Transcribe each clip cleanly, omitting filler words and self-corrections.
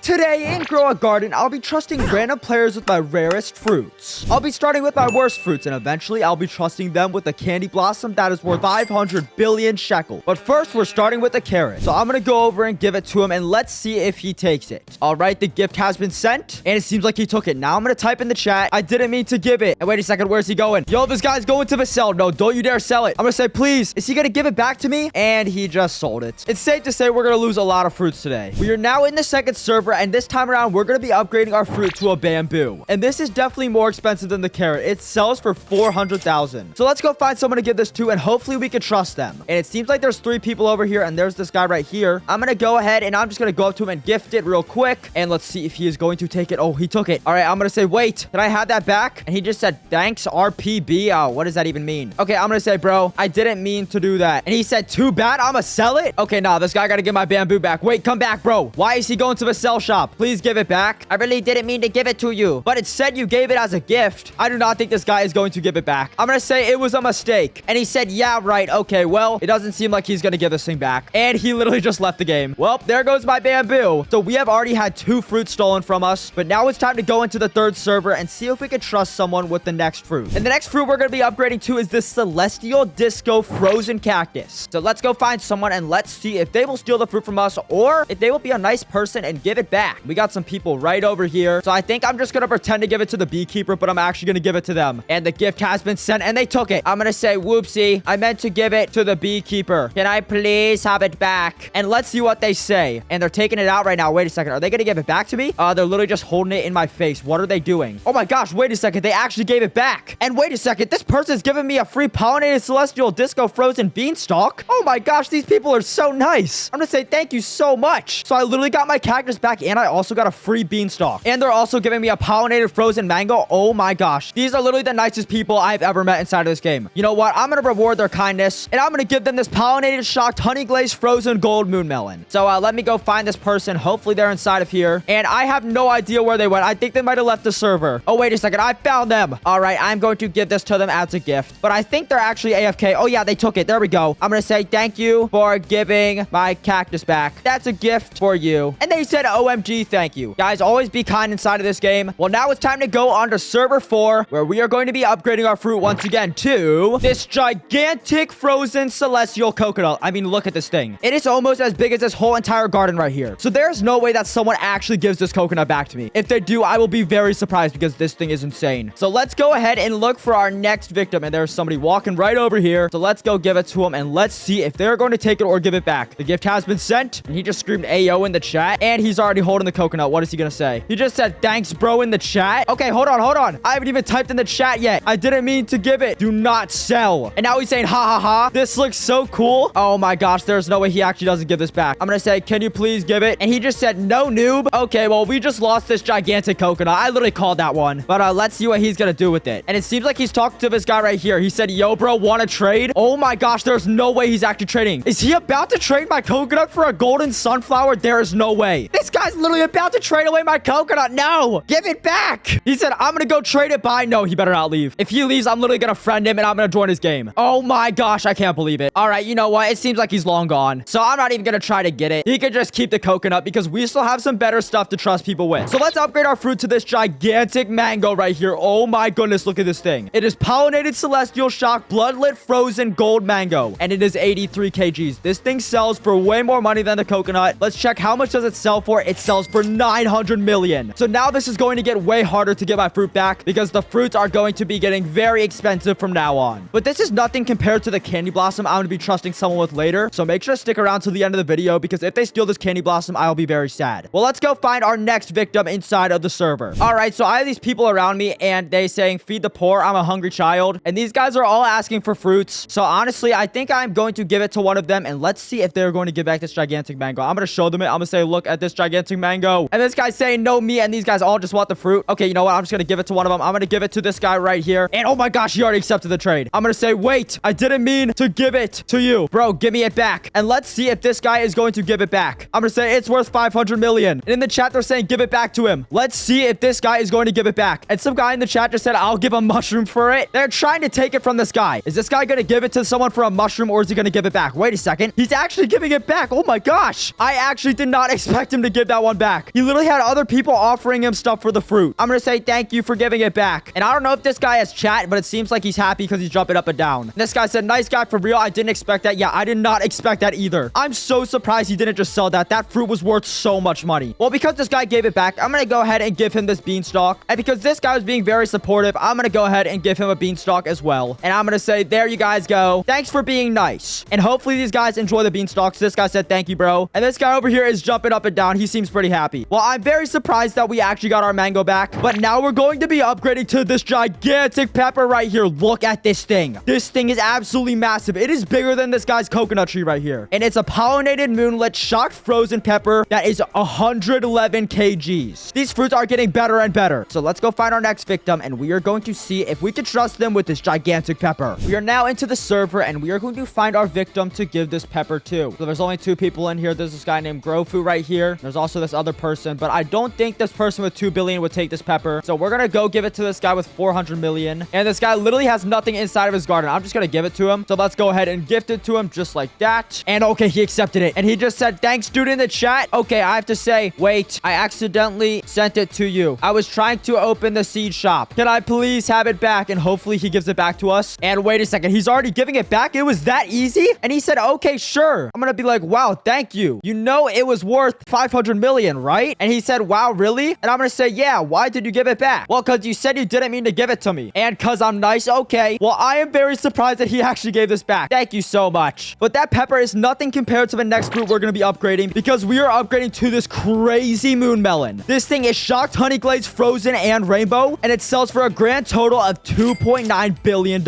Today in Grow a Garden, I'll be trusting random players with my rarest fruits. I'll be starting with my worst fruits, and eventually I'll be trusting them with a candy blossom that is worth 500 billion shekel. But first, we're starting with a carrot. So I'm gonna go over and give it to him, and let's see if he takes it. All right, the gift has been sent, and it seems like he took it. Now I'm gonna type in the chat, I didn't mean to give it. And wait a second, where's he going? Yo, this guy's going to the cell. No, don't you dare sell it. I'm gonna say, please, is he gonna give it back to me? And he just sold it. It's safe to say we're gonna lose a lot of fruits today. We are now in the second server, and this time around, we're going to be upgrading our fruit to a bamboo. And this is definitely more expensive than the carrot. It sells for 400,000. So let's go find someone to give this to, and hopefully we can trust them. And it seems like there's 3 people over here, and there's this guy right here. I'm going to go ahead, and I'm just going to go up to him and gift it real quick. And let's see if he is going to take it. Oh, he took it. All right, I'm going to say, wait, can I have that back? And he just said, thanks, RPB. Oh, what does that even mean? Okay, I'm going to say, bro, I didn't mean to do that. And he said, too bad, I'm going to sell it? Okay, nah, this guy got to get my bamboo back. Wait, come back, bro. Why is he going to the sell shop? Please give it back. I really didn't mean to give it to you, but it said you gave it as a gift. I do not think this guy is going to give it back. I'm gonna say it was a mistake. And he said, yeah, right. Okay, well, it doesn't seem like he's gonna give this thing back. And he literally just left the game. Well, there goes my bamboo. So we have already had 2 fruits stolen from us, but now it's time to go into the 3rd server and see if we can trust someone with the next fruit. And the next fruit we're gonna be upgrading to is this Celestial Disco Frozen Cactus. So let's go find someone and let's see if they will steal the fruit from us or if they will be a nice person and give it back. We got some people right over here. So I think I'm just gonna pretend to give it to the beekeeper, but I'm actually gonna give it to them. And the gift has been sent and they took it. I'm gonna say, whoopsie, I meant to give it to the beekeeper. Can I please have it back? And let's see what they say. And they're taking it out right now. Wait a second. Are they gonna give it back to me? They're literally just holding it in my face. What are they doing? Oh my gosh, wait a second. They actually gave it back. And wait a second. This person's giving me a free pollinated celestial disco frozen beanstalk. Oh my gosh, these people are so nice. I'm gonna say thank you so much. So I literally got my cactus back and I also got a free beanstalk. And they're also giving me a pollinated frozen mango. Oh my gosh. These are literally the nicest people I've ever met inside of this game. You know what? I'm going to reward their kindness. And I'm going to give them this pollinated shocked honey glazed frozen gold moon melon. So let me go find this person. Hopefully they're inside of here. And I have no idea where they went. I think they might have left the server. Oh, wait a second. I found them. All right. I'm going to give this to them as a gift. But I think they're actually AFK. Oh yeah, they took it. There we go. I'm going to say thank you for giving my cactus back. That's a gift for you. And they said OMG, thank you. Guys, always be kind inside of this game. Well, now it's time to go on to server 4, where we are going to be upgrading our fruit once again to this gigantic frozen celestial coconut. I mean, look at this thing. It is almost as big as this whole entire garden right here. So there's no way that someone actually gives this coconut back to me. If they do, I will be very surprised because this thing is insane. So let's go ahead and look for our next victim. And there's somebody walking right over here. So let's go give it to him and let's see if they're going to take it or give it back. The gift has been sent and he just screamed Ayo in the chat and he's already holding the coconut. What is he going to say? He just said, thanks, bro, in the chat. Okay, hold on. I haven't even typed in the chat yet. I didn't mean to give it. Do not sell. And now he's saying, ha ha ha. This looks so cool. Oh my gosh, there's no way he actually doesn't give this back. I'm gonna say, can you please give it? And he just said, no, noob. Okay, well, we just lost this gigantic coconut. I literally called that one. But let's see what he's gonna do with it. And it seems like he's talking to this guy right here. He said, yo, bro, wanna trade? Oh my gosh, there's no way he's actually trading. Is he about to trade my coconut for a golden sunflower? There is no way. This guy's literally about to trade away my coconut. No, give it back. He said, I'm gonna go trade it by. No, he better not leave. If he leaves, I'm literally gonna friend him and I'm gonna join his game. Oh my gosh, I can't believe it. All right, you know what? It seems like he's long gone. So I'm not even gonna try to get it. He could just keep the coconut because we still have some better stuff to trust people with. So let's upgrade our fruit to this gigantic mango right here. Oh my goodness, look at this thing. It is pollinated celestial shock bloodlit frozen gold mango. And it is 83 kgs. This thing sells for way more money than the coconut. Let's check how much does it sell for. It sells for 900 million. So now this is going to get way harder to get my fruit back because the fruits are going to be getting very expensive from now on. But this is nothing compared to the candy blossom I'm going to be trusting someone with later. So make sure to stick around to the end of the video because if they steal this candy blossom, I'll be very sad. Well, let's go find our next victim inside of the server. All right, so I have these people around me and they saying, feed the poor, I'm a hungry child. And these guys are all asking for fruits. So honestly, I think I'm going to give it to one of them and let's see if they're going to give back this gigantic mango. I'm going to show them it. I'm going to say, look at this gigantic mango. And this guy's saying, no, me. And these guys all just want the fruit. Okay, you know what? I'm just going to give it to one of them. I'm going to give it to this guy right here. And oh my gosh, he already accepted the trade. I'm going to say, wait, I didn't mean to give it to you. Bro, give me it back. And let's see if this guy is going to give it back. I'm going to say it's worth 500 million. And in the chat, they're saying, give it back to him. Let's see if this guy is going to give it back. And some guy in the chat just said, I'll give a mushroom for it. They're trying to take it from this guy. Is this guy going to give it to someone for a mushroom or is he going to give it back? Wait a second. He's actually giving it back. Oh my gosh. I actually did not expect him to give that that one back. He literally had other people offering him stuff for the fruit. I'm gonna say thank you for giving it back. And I don't know if this guy has chat, but it seems like he's happy because he's jumping up and down. And this guy said, nice guy for real. I didn't expect that. Yeah, I did not expect that either. I'm so surprised he didn't just sell that. That fruit was worth so much money. Well, because this guy gave it back, I'm gonna go ahead and give him this beanstalk. And because this guy was being very supportive, I'm gonna go ahead and give him a beanstalk as well. And I'm gonna say, there you guys go. Thanks for being nice. And hopefully these guys enjoy the beanstalks. This guy said, thank you, bro. And this guy over here is jumping up and down. He seems pretty happy. Well, I'm very surprised that we actually got our mango back. But now we're going to be upgrading to this gigantic pepper right here. Look at this thing. This thing is absolutely massive. It is bigger than this guy's coconut tree right here. And it's a pollinated moonlit shocked frozen pepper that is 111 kgs. These fruits are getting better and better. So let's go find our next victim and we are going to see if we can trust them with this gigantic pepper. We are now into the server and we are going to find our victim to give this pepper to. So there's only 2 people in here. There's this guy named Grofu right here. There's also this other person, but I don't think this person with 2 billion would take this pepper. So we're gonna go give it to this guy with 400 million. And this guy literally has nothing inside of his garden. I'm just gonna give it to him. So let's go ahead and gift it to him just like that. And okay, he accepted it. And he just said, thanks, dude, in the chat. Okay, I have to say, wait, I accidentally sent it to you. I was trying to open the seed shop. Can I please have it back? And hopefully he gives it back to us. And wait a second, he's already giving it back. It was that easy? And he said, okay, sure. I'm gonna be like, wow, thank you. You know it was worth 500 million, right? And he said, wow, really? And I'm gonna say, yeah, why did you give it back? Well, because you said you didn't mean to give it to me. And because I'm nice, okay. Well, I am very surprised that he actually gave this back. Thank you so much. But that pepper is nothing compared to the next fruit we're gonna be upgrading because we are upgrading to this crazy moon melon. This thing is shocked honey glaze frozen and rainbow, and it sells for a grand total of $2.9 billion.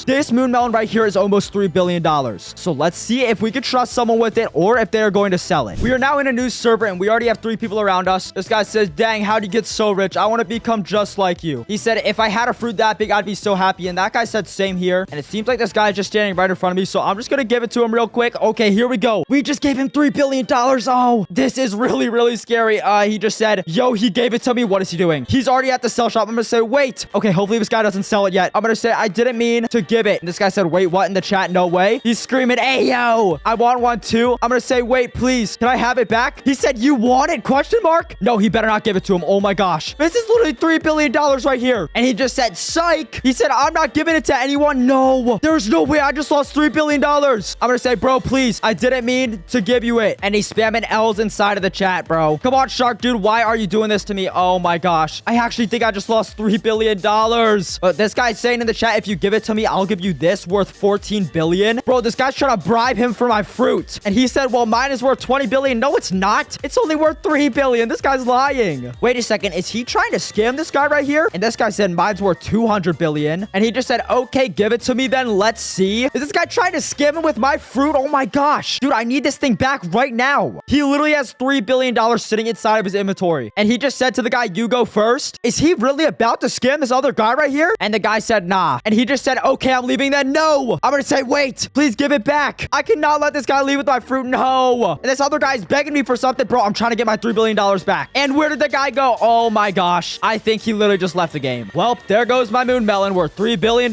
This moon melon right here is almost $3 billion. So let's see if we can trust someone with it or if they're going to sell it. We are now in a new server and we already have 3 people around us. This guy says, dang, how'd you get so rich? I want to become just like you. He said, if I had a fruit that big, I'd be so happy. And that guy said, same here. And it seems like this guy is just standing right in front of me. So I'm just going to give it to him real quick. Okay, here we go. We just gave him $3 billion. Oh, this is really, really scary. He just said, yo, he gave it to me. What is he doing? He's already at the sell shop. I'm going to say, wait. Okay, hopefully this guy doesn't sell it yet. I'm going to say, I didn't mean to give it. And this guy said, wait, what in the chat? No way. He's screaming, hey, yo, I want one too. I'm going to say, wait, please. Can I have it back? He said, you want it? Question mark? No, he better not give it to him. Oh my gosh. This is literally $3 billion right here. And he just said, psych. He said, I'm not giving it to anyone. No, there's no way. I just lost $3 billion. I'm going to say, bro, please. I didn't mean to give you it. And he's spamming L's inside of the chat, bro. Come on, Shark Dude. Why are you doing this to me? Oh my gosh. I actually think I just lost $3 billion. But this guy's saying in the chat, if you give it to me, I'll give you this worth 14 billion. Bro, this guy's trying to bribe him for my fruit. And he said, well, mine is worth 20 billion. No, it's not. It's only worth 3 billion. This guy's lying. Wait a second. Is he trying to scam this guy right here? And this guy said, mine's worth 200 billion. And he just said, okay, give it to me then. Let's see. Is this guy trying to scam him with my fruit? Oh my gosh. Dude, I need this thing back right now. He literally has $3 billion sitting inside of his inventory. And he just said to the guy, you go first. Is he really about to scam this other guy right here? And the guy said, nah. And he just said, okay, I'm leaving then. No. I'm gonna say, wait, please give it back. I cannot let this guy leave with my fruit. No. And this other guy's begging me for something. Bro, I'm trying to get my $3 billion back. And where did the guy go? Oh my gosh. I think he literally just left the game. Well, there goes my moon melon worth $3 billion,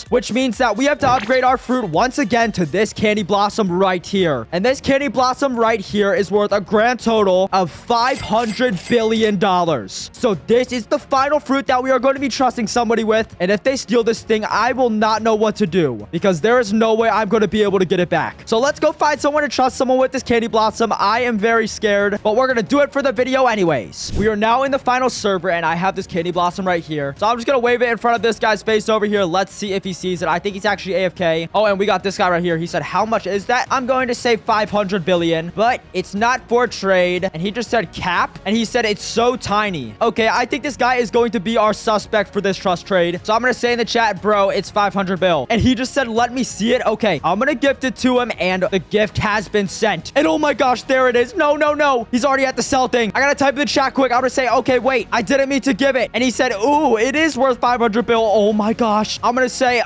which means that we have to upgrade our fruit once again to this candy blossom right here. And this candy blossom right here is worth a grand total of $500 billion. So this is the final fruit that we are going to be trusting somebody with. And if they steal this thing, I will not know what to do because there is no way I'm going to be able to get it back. So let's go find someone to trust someone with this candy blossom. I am very scared, but we're going to do it for the video anyways. We are now in the final server and I have this candy blossom right here. So I'm just going to wave it in front of this guy's face over here. Let's see if he sees it. I think he's actually AFK. Oh, and we got this guy right here. He said, how much is that? I'm going to say 500 billion, but it's not for trade. And he just said cap. And he said, it's so tiny. Okay, I think this guy is going to be our suspect for this trust trade. So I'm going to say in the chat, bro, it's 500 bill. And he just said, let me see it. Okay, I'm going to gift it to him. And the gift has been sent. And oh my gosh, there it is. No, no, no. He's already at the sell thing. I got to type in the chat quick. I'm going to say, okay, wait, I didn't mean to give it. And he said, ooh, it is worth 500 bill. Oh my gosh. I'm going to say,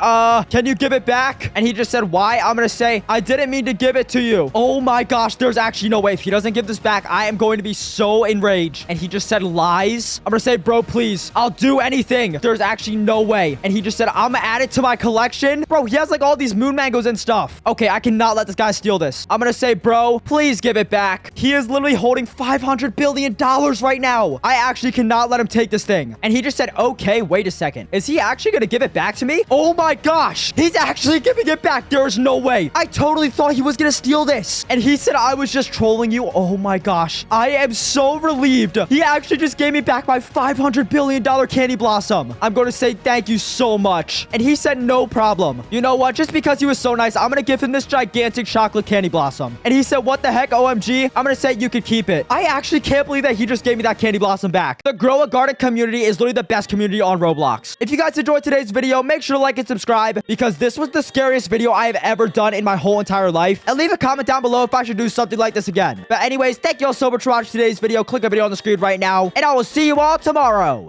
can you give it back? And he just said, why? I'm going to say, I didn't mean to give it to you. Oh my gosh, there's actually no way. If he doesn't give this back, I am going to be so enraged. And he just said lies. I'm going to say, bro, please, I'll do anything. There's actually no way. And he just said, I'm going to add it to my collection. Bro, he has like all these moon mangoes and stuff. Okay, I cannot let this guy steal this. I'm going to say, bro, please give it back. He is literally holding holding $500 billion right now. I actually cannot let him take this thing. And he just said, okay, wait a second. Is he actually going to give it back to me? Oh my gosh. He's actually giving it back. There is no way. I totally thought he was going to steal this. And he said I was just trolling you. Oh my gosh. I am so relieved. He actually just gave me back my $500 billion candy blossom. I'm going to say thank you so much. And he said no problem. You know what? Just because he was so nice, I'm going to give him this gigantic chocolate candy blossom. And he said, what the heck, OMG? I'm going to say you could keep it. I actually can't believe that he just gave me that candy blossom back. The Grow a Garden community is literally the best community on Roblox. If you guys enjoyed today's video, make sure to like and subscribe because this was the scariest video I have ever done in my whole entire life. And leave a comment down below if I should do something like this again. But anyways, thank you all so much for watching today's video. Click the video on the screen right now. And I will see you all tomorrow.